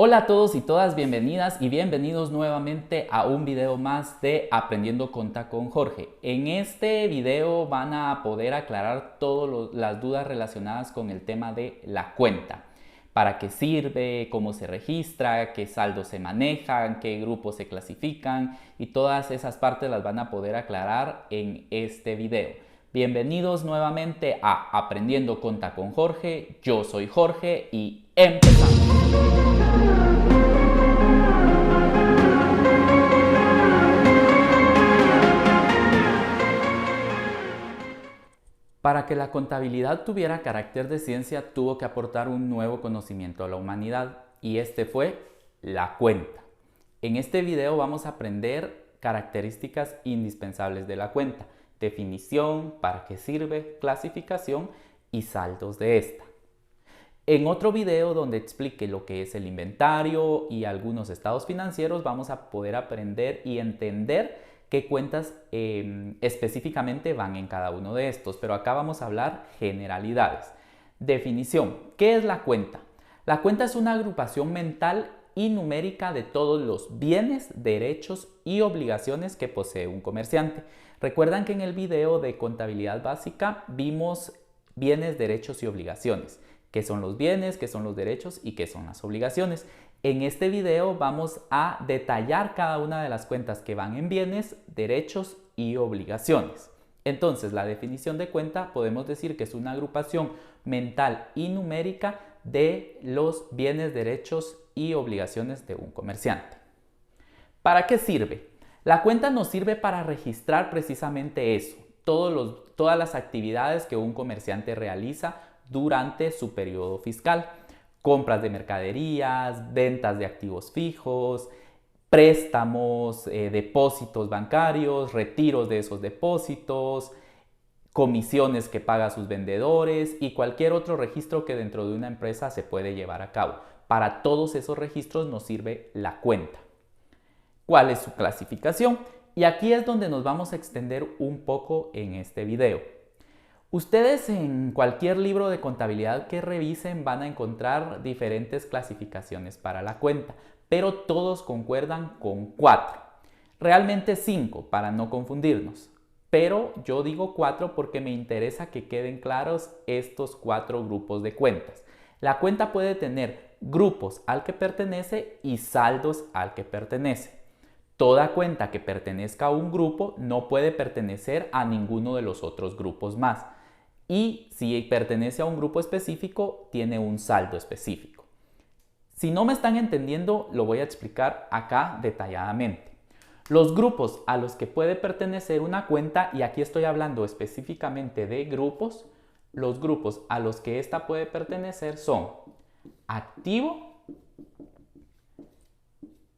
Hola a todos y todas, bienvenidas y bienvenidos nuevamente a un video más de Aprendiendo Conta con Jorge. En este video van a poder aclarar todas las dudas relacionadas con el tema de la cuenta. ¿Para qué sirve? ¿Cómo se registra? ¿Qué saldos se manejan? ¿Qué grupos se clasifican? Y todas esas partes las van a poder aclarar en este video. Bienvenidos nuevamente a Aprendiendo Conta con Jorge. Yo soy Jorge y empezamos. Para que la contabilidad tuviera carácter de ciencia, tuvo que aportar un nuevo conocimiento a la humanidad, y este fue la cuenta. En este video vamos a aprender características indispensables de la cuenta, definición, para qué sirve, clasificación y saldos de esta. En otro video donde explique lo que es el inventario y algunos estados financieros, vamos a poder aprender y entender qué cuentas específicamente van en cada uno de estos, pero acá vamos a hablar generalidades. Definición. ¿Qué es la cuenta? La cuenta es una agrupación mental y numérica de todos los bienes, derechos y obligaciones que posee un comerciante. Recuerdan que en el video de contabilidad básica vimos bienes, derechos y obligaciones. ¿Qué son los bienes, qué son los derechos y qué son las obligaciones? En este video vamos a detallar cada una de las cuentas que van en bienes, derechos y obligaciones. Entonces, la definición de cuenta podemos decir que es una agrupación mental y numérica de los bienes, derechos y obligaciones de un comerciante. ¿Para qué sirve? La cuenta nos sirve para registrar precisamente eso, todas las actividades que un comerciante realiza durante su periodo fiscal. Compras de mercaderías, ventas de activos fijos, préstamos, depósitos bancarios, retiros de esos depósitos, comisiones que paga a sus vendedores y cualquier otro registro que dentro de una empresa se puede llevar a cabo. Para todos esos registros nos sirve la cuenta. ¿Cuál es su clasificación? Y aquí es donde nos vamos a extender un poco en este video. Ustedes en cualquier libro de contabilidad que revisen van a encontrar diferentes clasificaciones para la cuenta, pero todos concuerdan con 4. Realmente 5 para no confundirnos, pero yo digo 4 porque me interesa que queden claros estos 4 grupos de cuentas. La cuenta puede tener grupos al que pertenece y saldos al que pertenece. Toda cuenta que pertenezca a un grupo no puede pertenecer a ninguno de los otros grupos más. Y si pertenece a un grupo específico, tiene un saldo específico. Si no me están entendiendo, lo voy a explicar acá detalladamente. Los grupos a los que puede pertenecer una cuenta, y aquí estoy hablando específicamente de grupos, los grupos a los que ésta puede pertenecer son activo,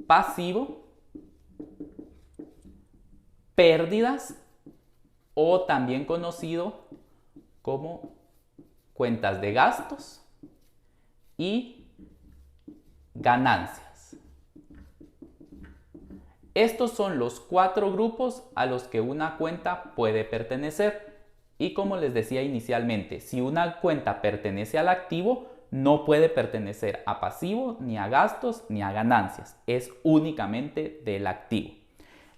pasivo, pérdidas o también conocido como cuentas de gastos y ganancias. Estos son los 4 grupos a los que una cuenta puede pertenecer. Y como les decía inicialmente, si una cuenta pertenece al activo, no puede pertenecer a pasivo, ni a gastos, ni a ganancias. Es únicamente del activo.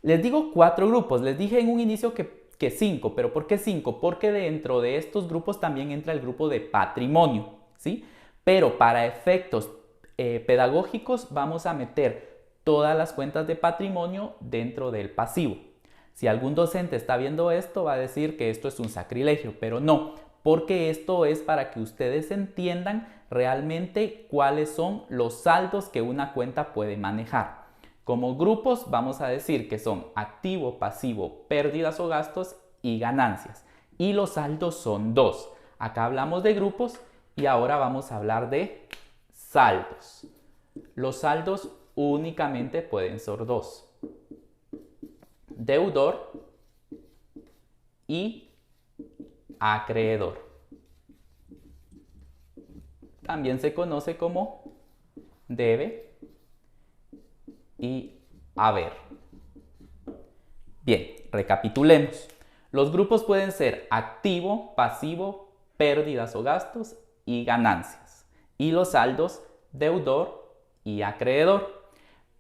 Les digo 4 grupos. Les dije en un inicio que 5, pero ¿por qué 5? Porque dentro de estos grupos también entra el grupo de patrimonio, ¿sí? Pero para efectos pedagógicos vamos a meter todas las cuentas de patrimonio dentro del pasivo. Si algún docente está viendo esto, va a decir que esto es un sacrilegio, pero no, porque esto es para que ustedes entiendan realmente cuáles son los saldos que una cuenta puede manejar. Como grupos vamos a decir que son activo, pasivo, pérdidas o gastos y ganancias. Y los saldos son 2. Acá hablamos de grupos y ahora vamos a hablar de saldos. Los saldos únicamente pueden ser 2. Deudor y acreedor. También se conoce como debe y haber. Bien, recapitulemos. Los grupos pueden ser activo, pasivo, pérdidas o gastos y ganancias. Y los saldos, deudor y acreedor.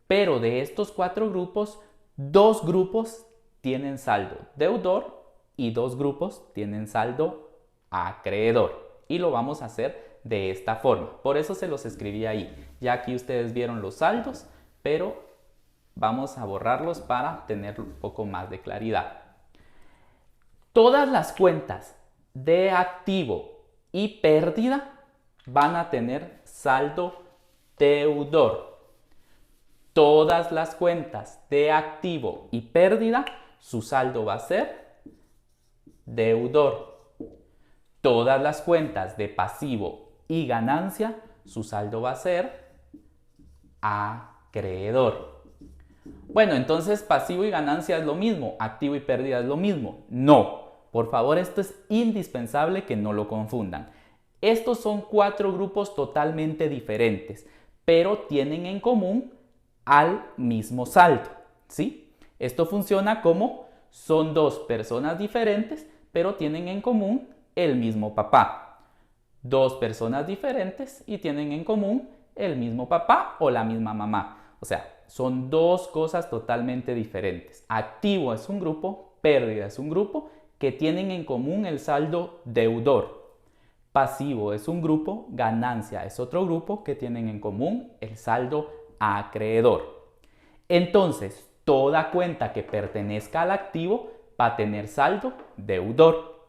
Pero de estos 4 grupos, 2 grupos tienen saldo deudor y 2 grupos tienen saldo acreedor. Y lo vamos a hacer de esta forma. Por eso se los escribí ahí. Ya aquí ustedes vieron los saldos, pero vamos a borrarlos para tener un poco más de claridad. Todas las cuentas de activo y pérdida van a tener saldo deudor. Todas las cuentas de activo y pérdida, su saldo va a ser deudor. Todas las cuentas de pasivo y ganancia, su saldo va a ser acreedor. Bueno, entonces pasivo y ganancia es lo mismo, activo y pérdida es lo mismo. No, por favor, esto es indispensable que no lo confundan. Estos son 4 grupos totalmente diferentes, pero tienen en común al mismo saldo, ¿sí? Esto funciona como son 2 personas diferentes, pero tienen en común el mismo papá. 2 personas diferentes y tienen en común el mismo papá o la misma mamá. O sea, son 2 cosas totalmente diferentes. Activo es un grupo, pérdida es un grupo que tienen en común el saldo deudor. Pasivo es un grupo, ganancia es otro grupo que tienen en común el saldo acreedor. Entonces, toda cuenta que pertenezca al activo va a tener saldo deudor.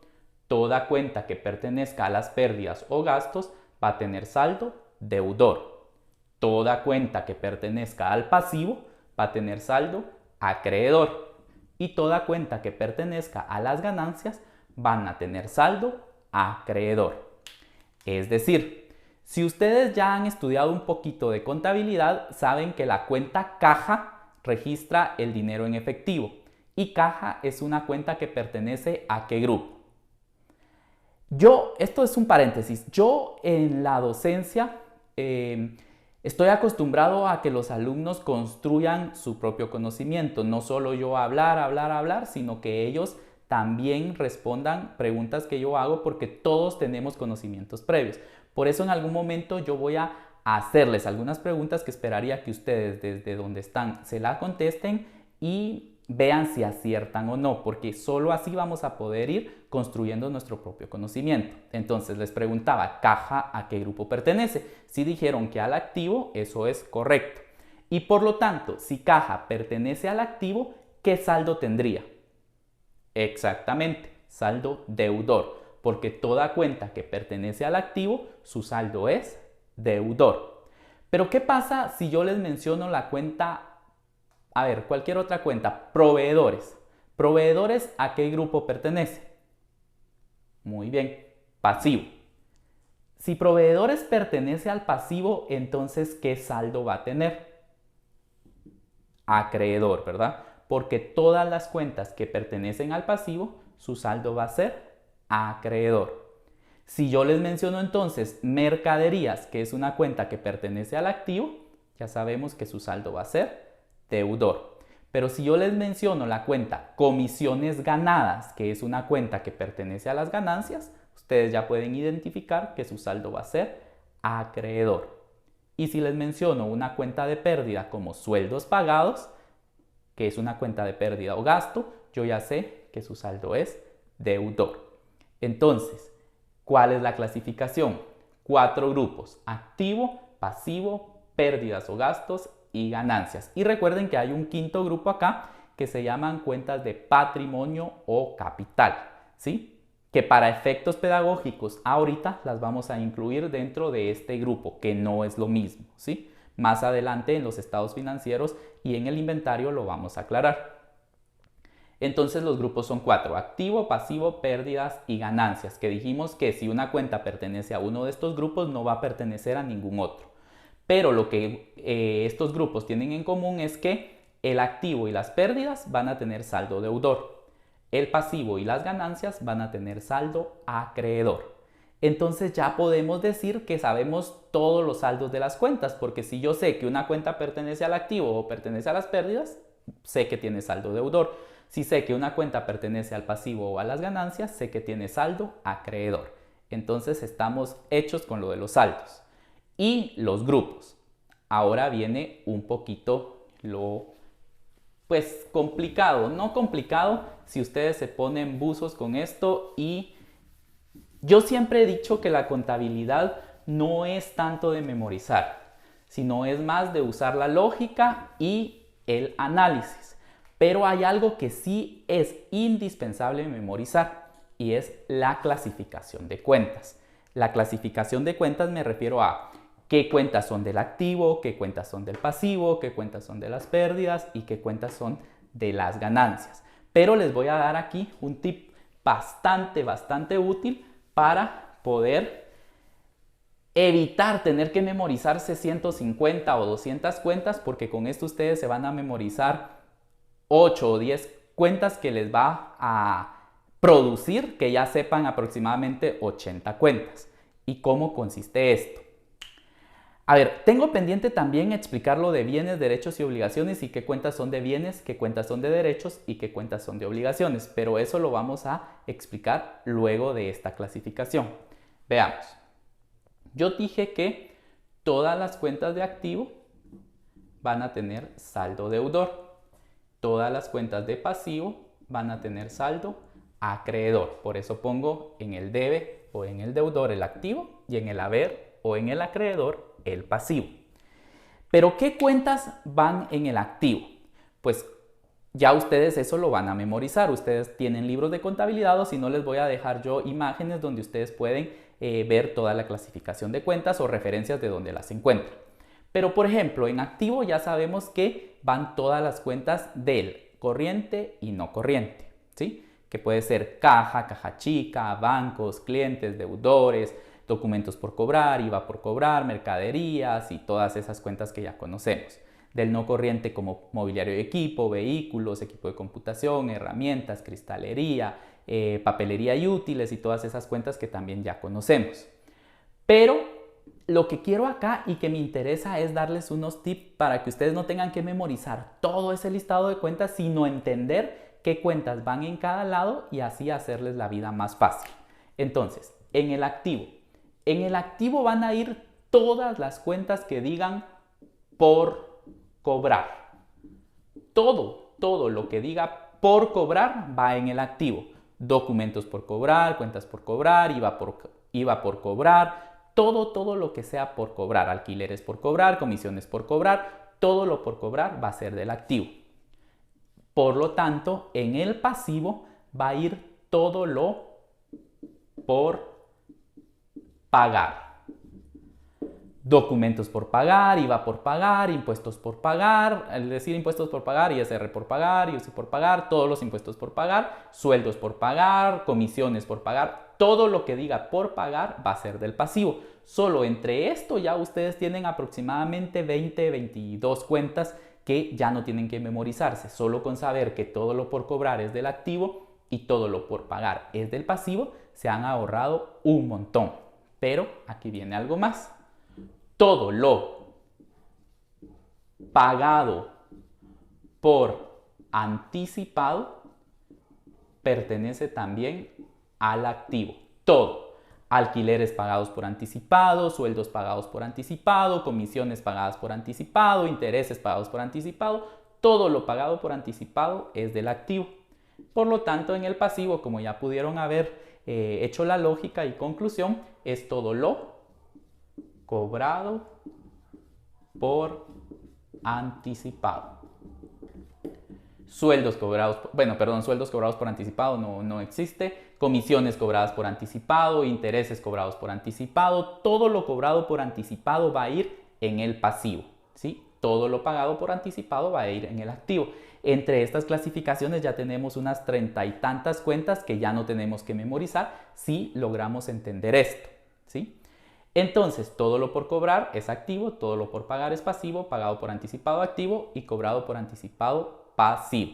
Toda cuenta que pertenezca a las pérdidas o gastos va a tener saldo deudor. Toda cuenta que pertenezca al pasivo va a tener saldo acreedor. Y toda cuenta que pertenezca a las ganancias van a tener saldo acreedor. Es decir, si ustedes ya han estudiado un poquito de contabilidad, saben que la cuenta caja registra el dinero en efectivo y caja es una cuenta que pertenece a ¿qué grupo? Esto es un paréntesis, yo en la docencia estoy acostumbrado a que los alumnos construyan su propio conocimiento, no solo yo hablar, sino que ellos también respondan preguntas que yo hago porque todos tenemos conocimientos previos. Por eso en algún momento yo voy a hacerles algunas preguntas que esperaría que ustedes desde donde están se las contesten y vean si aciertan o no, porque solo así vamos a poder ir construyendo nuestro propio conocimiento. Entonces les preguntaba, ¿caja a qué grupo pertenece? Si dijeron que al activo, eso es correcto. Y por lo tanto, si caja pertenece al activo, ¿qué saldo tendría? Exactamente, saldo deudor, porque toda cuenta que pertenece al activo, su saldo es deudor. Pero ¿qué pasa si yo les menciono la cuenta, cualquier otra cuenta, proveedores? ¿Proveedores a qué grupo pertenece? Muy bien, pasivo. Si proveedores pertenece al pasivo, entonces ¿qué saldo va a tener? Acreedor, ¿verdad? Porque todas las cuentas que pertenecen al pasivo, su saldo va a ser acreedor. Si yo les menciono entonces mercaderías, que es una cuenta que pertenece al activo, ya sabemos que su saldo va a ser deudor. Pero si yo les menciono la cuenta comisiones ganadas, que es una cuenta que pertenece a las ganancias, ustedes ya pueden identificar que su saldo va a ser acreedor. Y si les menciono una cuenta de pérdida como sueldos pagados, que es una cuenta de pérdida o gasto, yo ya sé que su saldo es deudor. Entonces, ¿cuál es la clasificación? 4 grupos: activo, pasivo, pérdidas o gastos y ganancias. Y recuerden que hay un 5.º grupo acá que se llaman cuentas de patrimonio o capital, ¿sí? Que para efectos pedagógicos ahorita las vamos a incluir dentro de este grupo, que no es lo mismo, ¿sí? Más adelante en los estados financieros y en el inventario lo vamos a aclarar. Entonces los grupos son 4: activo, pasivo, pérdidas y ganancias, que dijimos que si una cuenta pertenece a uno de estos grupos no va a pertenecer a ningún otro. Pero lo que estos grupos tienen en común es que el activo y las pérdidas van a tener saldo deudor. El pasivo y las ganancias van a tener saldo acreedor. Entonces ya podemos decir que sabemos todos los saldos de las cuentas, porque si yo sé que una cuenta pertenece al activo o pertenece a las pérdidas, sé que tiene saldo deudor. Si sé que una cuenta pertenece al pasivo o a las ganancias, sé que tiene saldo acreedor. Entonces estamos hechos con lo de los saldos. Y los grupos: Ahora viene un poquito pues complicado, no complicado si ustedes se ponen buzos con esto, y yo siempre he dicho que la contabilidad no es tanto de memorizar, sino es más de usar la lógica y el análisis. Pero hay algo que sí es indispensable memorizar, y es la clasificación de cuentas. La clasificación de cuentas me refiero a qué cuentas son del activo, qué cuentas son del pasivo, qué cuentas son de las pérdidas y qué cuentas son de las ganancias. Pero les voy a dar aquí un tip bastante útil para poder evitar tener que memorizarse 150 o 200 cuentas, porque con esto ustedes se van a memorizar 8 o 10 cuentas que les va a producir que ya sepan aproximadamente 80 cuentas. ¿Y cómo consiste esto? A ver, tengo pendiente también explicar lo de bienes, derechos y obligaciones, y qué cuentas son de bienes, qué cuentas son de derechos y qué cuentas son de obligaciones, pero eso lo vamos a explicar luego de esta clasificación. Veamos. Yo dije que todas las cuentas de activo van a tener saldo deudor. Todas las cuentas de pasivo van a tener saldo acreedor. Por eso pongo en el debe o en el deudor el activo y en el haber o en el acreedor el pasivo. Pero ¿qué cuentas van en el activo? Pues ya ustedes eso lo van a memorizar. Ustedes tienen libros de contabilidad, o si no, les voy a dejar yo imágenes donde ustedes pueden ver toda la clasificación de cuentas o referencias de donde las encuentran. Pero por ejemplo, en activo ya sabemos que van todas las cuentas del corriente y no corriente, ¿sí? Que puede ser caja, caja chica, bancos, clientes, deudores, documentos por cobrar, IVA por cobrar, mercaderías y todas esas cuentas que ya conocemos. Del no corriente como mobiliario y equipo, vehículos, equipo de computación, herramientas, cristalería, papelería y útiles, y todas esas cuentas que también ya conocemos. Pero lo que quiero acá y que me interesa es darles unos tips para que ustedes no tengan que memorizar todo ese listado de cuentas, sino entender qué cuentas van en cada lado y así hacerles la vida más fácil. Entonces, en el activo van a ir todas las cuentas que digan por cobrar. Todo lo que diga por cobrar va en el activo. Documentos por cobrar, cuentas por cobrar, IVA por cobrar, todo lo que sea por cobrar, alquileres por cobrar, comisiones por cobrar, todo lo por cobrar va a ser del activo. Por lo tanto, en el pasivo va a ir todo lo por pagar. Documentos por pagar, IVA por pagar, impuestos por pagar, es decir, impuestos por pagar, ISR por pagar, IUC por pagar, todos los impuestos por pagar, sueldos por pagar, comisiones por pagar, todo lo que diga por pagar va a ser del pasivo. Solo entre esto ya ustedes tienen aproximadamente 22 cuentas que ya no tienen que memorizarse. Solo con saber que todo lo por cobrar es del activo y todo lo por pagar es del pasivo, se han ahorrado un montón. Pero aquí viene algo más. Todo lo pagado por anticipado pertenece también al activo. Todo. Alquileres pagados por anticipado, sueldos pagados por anticipado, comisiones pagadas por anticipado, intereses pagados por anticipado. Todo lo pagado por anticipado es del activo. Por lo tanto, en el pasivo, como ya pudieron haber hecho la lógica y conclusión, es todo lo cobrado por anticipado. Sueldos cobrados por anticipado no existe. Comisiones cobradas por anticipado, intereses cobrados por anticipado. Todo lo cobrado por anticipado va a ir en el pasivo, ¿sí? Todo lo pagado por anticipado va a ir en el activo. Entre estas clasificaciones ya tenemos unas 30 y tantas cuentas que ya no tenemos que memorizar si logramos entender esto, ¿sí? Entonces, todo lo por cobrar es activo, todo lo por pagar es pasivo, pagado por anticipado activo y cobrado por anticipado pasivo.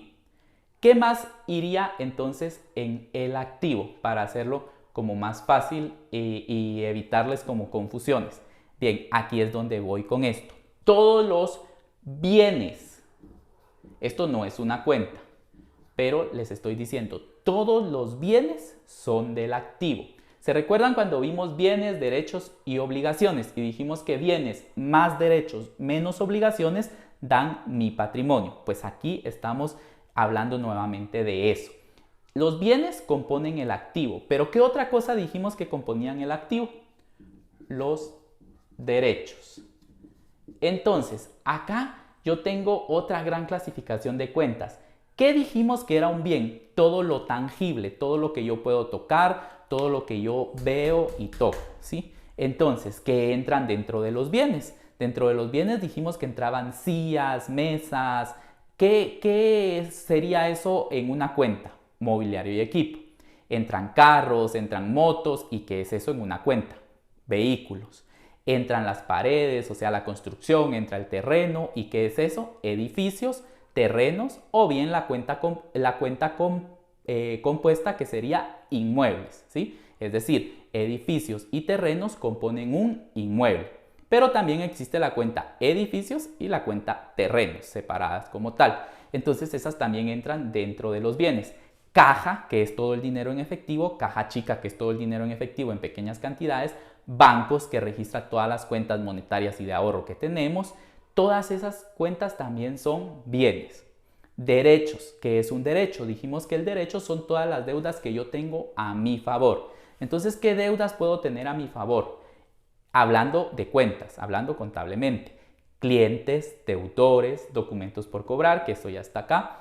¿Qué más iría entonces en el activo para hacerlo como más fácil y evitarles como confusiones? Bien, aquí es donde voy con esto. Todos los bienes, esto no es una cuenta, pero les estoy diciendo, todos los bienes son del activo. ¿Se recuerdan cuando vimos bienes, derechos y obligaciones? Y dijimos que bienes más derechos menos obligaciones dan mi patrimonio. Pues aquí estamos hablando nuevamente de eso. Los bienes componen el activo, pero ¿qué otra cosa dijimos que componían el activo? Los derechos. Entonces, acá yo tengo otra gran clasificación de cuentas. ¿Qué dijimos que era un bien? Todo lo tangible, todo lo que yo puedo tocar, todo lo que yo veo y toco, ¿sí? Entonces, ¿qué entran dentro de los bienes? Dentro de los bienes dijimos que entraban sillas, mesas. ¿Qué sería eso en una cuenta? Mobiliario y equipo. Entran carros, entran motos. ¿Y qué es eso en una cuenta? Vehículos. Entran las paredes, o sea, la construcción, entra el terreno. ¿Y qué es eso? Edificios, terrenos o bien la cuenta compuesta, que sería inmuebles, ¿sí? Es decir, edificios y terrenos componen un inmueble. Pero también existe la cuenta edificios y la cuenta terrenos, separadas como tal. Entonces esas también entran dentro de los bienes. Caja, que es todo el dinero en efectivo, caja chica, que es todo el dinero en efectivo en pequeñas cantidades, bancos, que registra todas las cuentas monetarias y de ahorro que tenemos. Todas esas cuentas también son bienes. Derechos, ¿qué es un derecho? Dijimos que el derecho son todas las deudas que yo tengo a mi favor. Entonces, ¿qué deudas puedo tener a mi favor? Hablando de cuentas, hablando contablemente. Clientes, deudores, documentos por cobrar, que esto ya está acá.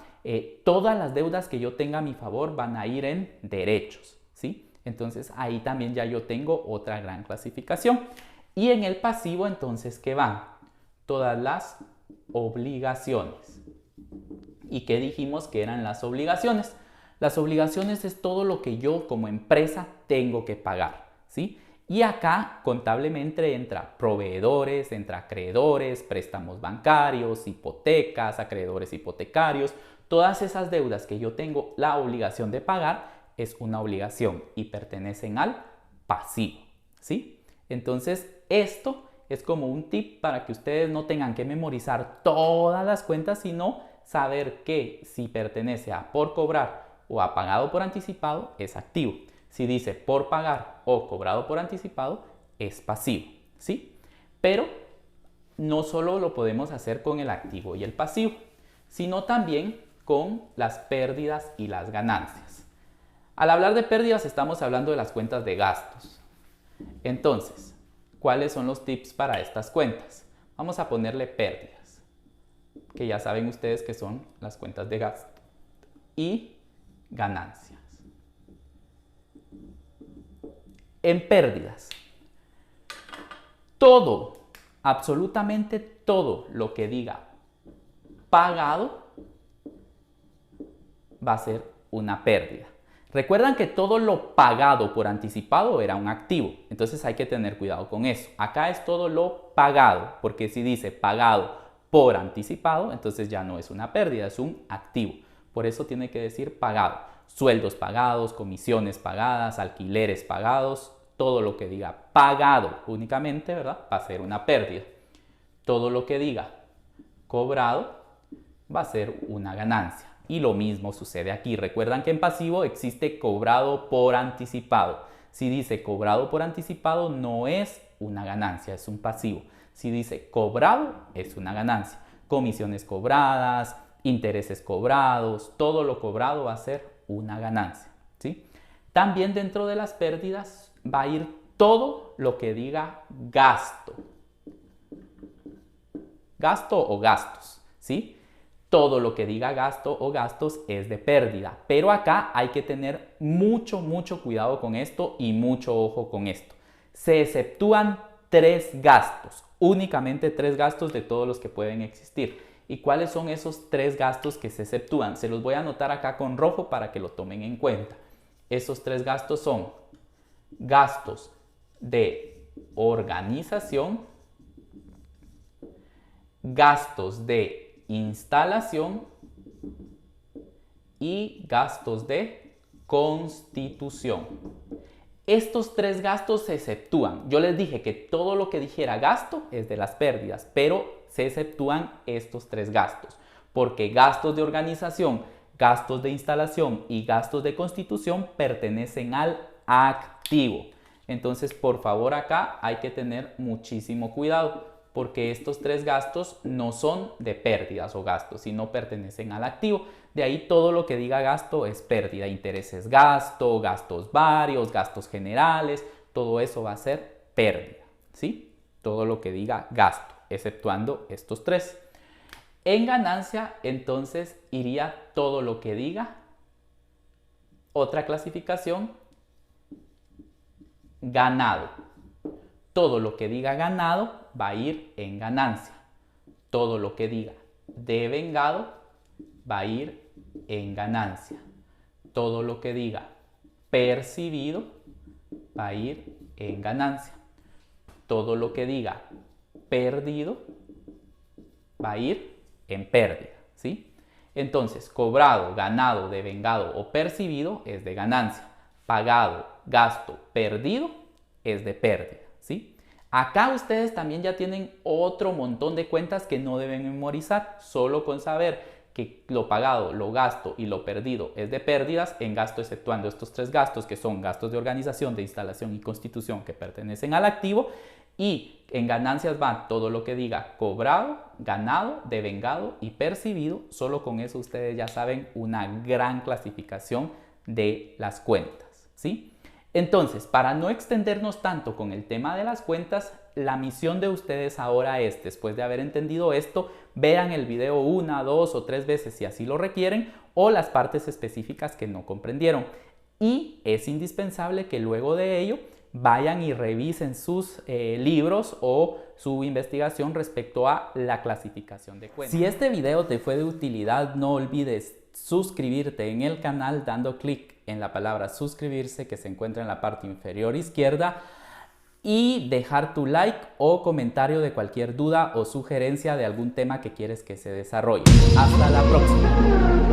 Todas las deudas que yo tenga a mi favor van a ir en derechos, ¿sí? Entonces ahí también ya yo tengo otra gran clasificación. Y en el pasivo, entonces, ¿qué van? Todas las obligaciones. ¿Y qué dijimos que eran las obligaciones? Las obligaciones es todo lo que yo como empresa tengo que pagar, ¿sí? Y acá contablemente entra proveedores, entra acreedores, préstamos bancarios, hipotecas, acreedores hipotecarios. Todas esas deudas que yo tengo la obligación de pagar es una obligación y pertenecen al pasivo, ¿sí? Entonces esto es como un tip para que ustedes no tengan que memorizar todas las cuentas, sino saber que si pertenece a por cobrar o a pagado por anticipado es activo. Si dice por pagar o cobrado por anticipado, es pasivo, ¿sí? Pero no solo lo podemos hacer con el activo y el pasivo, sino también con las pérdidas y las ganancias. Al hablar de pérdidas estamos hablando de las cuentas de gastos. Entonces, ¿cuáles son los tips para estas cuentas? Vamos a ponerle pérdidas, que ya saben ustedes que son las cuentas de gasto, y ganancias. En pérdidas, todo, absolutamente todo lo que diga pagado va a ser una pérdida. Recuerdan que todo lo pagado por anticipado era un activo, entonces hay que tener cuidado con eso. Acá es todo lo pagado, porque si dice pagado por anticipado, entonces ya no es una pérdida, es un activo. Por eso tiene que decir pagado. Sueldos pagados, comisiones pagadas, alquileres pagados, todo lo que diga pagado únicamente, ¿verdad? Va a ser una pérdida. Todo lo que diga cobrado va a ser una ganancia. Y lo mismo sucede aquí. Recuerdan que en pasivo existe cobrado por anticipado. Si dice cobrado por anticipado no es una ganancia, es un pasivo. Si dice cobrado es una ganancia. Comisiones cobradas, intereses cobrados, todo lo cobrado va a ser una ganancia, ¿sí? También dentro de las pérdidas va a ir todo lo que diga gasto. Gasto o gastos, ¿sí? Todo lo que diga gasto o gastos es de pérdida. Pero acá hay que tener mucho cuidado con esto y mucho ojo con esto. Se exceptúan 3 gastos, únicamente 3 gastos de todos los que pueden existir. ¿Y cuáles son esos 3 gastos que se exceptúan? Se los voy a anotar acá con rojo para que lo tomen en cuenta. Esos 3 gastos son gastos de organización, gastos de instalación y gastos de constitución. Estos 3 gastos se exceptúan. Yo les dije que todo lo que dijera gasto es de las pérdidas, pero se exceptúan estos 3 gastos, porque gastos de organización, gastos de instalación y gastos de constitución pertenecen al activo. activo. Entonces, por favor, acá hay que tener muchísimo cuidado, porque estos tres gastos no son de pérdidas o gastos, sino pertenecen al activo. De ahí todo lo que diga gasto es pérdida. Intereses gasto, gastos varios, gastos generales, todo eso va a ser pérdida, ¿sí? Todo lo que diga gasto, exceptuando estos tres. En ganancia, entonces, iría todo lo que diga otra clasificación, ganado. Todo lo que diga ganado va a ir en ganancia. Todo lo que diga devengado va a ir en ganancia. Todo lo que diga percibido va a ir en ganancia. Todo lo que diga perdido va a ir en pérdida, ¿sí? Entonces, cobrado, ganado, devengado o percibido es de ganancia. Pagado, gasto, perdido es de pérdida, ¿sí? Acá ustedes también ya tienen otro montón de cuentas que no deben memorizar. Solo con saber que lo pagado, lo gasto y lo perdido es de pérdidas, en gasto exceptuando estos tres gastos que son gastos de organización, de instalación y constitución que pertenecen al activo, y en ganancias va todo lo que diga cobrado, ganado, devengado y percibido. Solo con eso ustedes ya saben una gran clasificación de las cuentas, ¿sí? Entonces, para no extendernos tanto con el tema de las cuentas, la misión de ustedes ahora es, después de haber entendido esto, vean el video 1, 2 o 3 veces si así lo requieren, o las partes específicas que no comprendieron. Y es indispensable que luego de ello vayan y revisen sus libros o su investigación respecto a la clasificación de cuentas. Si este video te fue de utilidad, no olvides suscribirte en el canal dando clic en la palabra suscribirse que se encuentra en la parte inferior izquierda y dejar tu like o comentario de cualquier duda o sugerencia de algún tema que quieres que se desarrolle. Hasta la próxima.